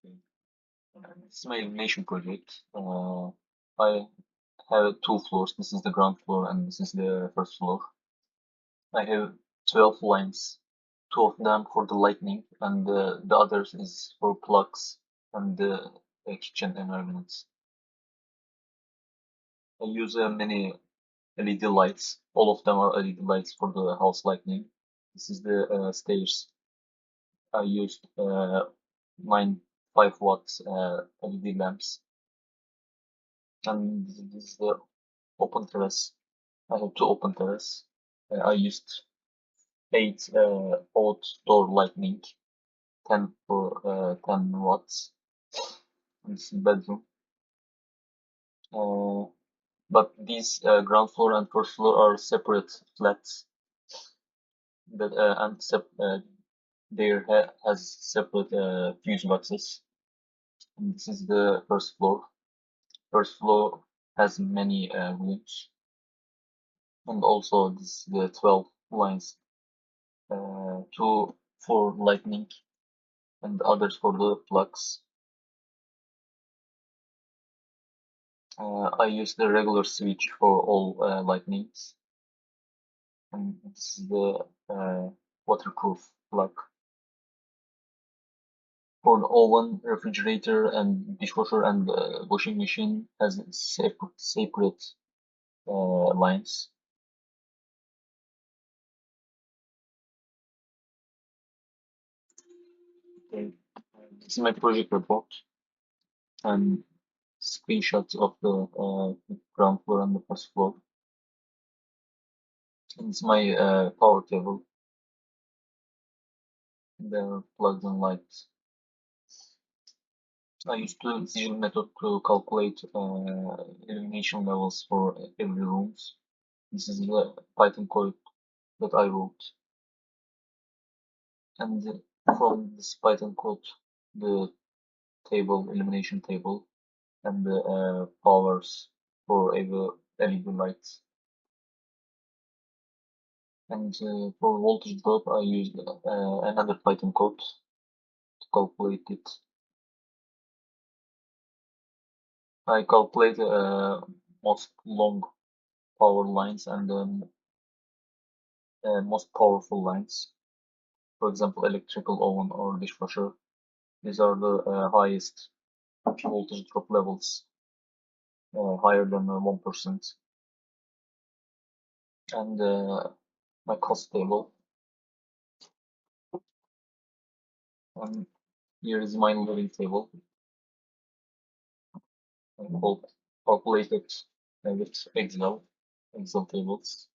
This is my illumination project. I have two floors. This is the ground floor and this is the first floor. I have 12 lines, two of them for the lighting and the others is for plugs and the kitchen environments. I use many LED lights. All of them are LED lights for the house lighting. This is the stairs. I used 9 5 watts LED lamps. And this is the open terrace. I have two open terrace. I used 8 outdoor lighting, 10 for 10 watts. And this is bedroom. Uh, but these ground floor and first floor are separate flats that and there has separate fuse boxes. And this is the first floor. First floor has many rooms, and also this the 12 lines, two for lightning and others for the plugs. I use the regular switch for all lightnings, and this is the waterproof plug. For the oven, refrigerator, and dishwasher and washing machine has separate lines. Okay. This is my project report and screenshots of the ground floor and the first floor. And it's my power table. There are plugs and lights. I used the sigil method to calculate illumination levels for every rooms. This is the Python code that I wrote. And from this Python code, the table, illumination table, and the powers for every LED lights. And for voltage drop, I used another Python code to calculate it. I calculate most long power lines and most powerful lines. For example, electrical oven or dishwasher. These are the highest voltage drop levels, higher than 1%. And my cost table. And here is my living table. I calculated with Excel tables.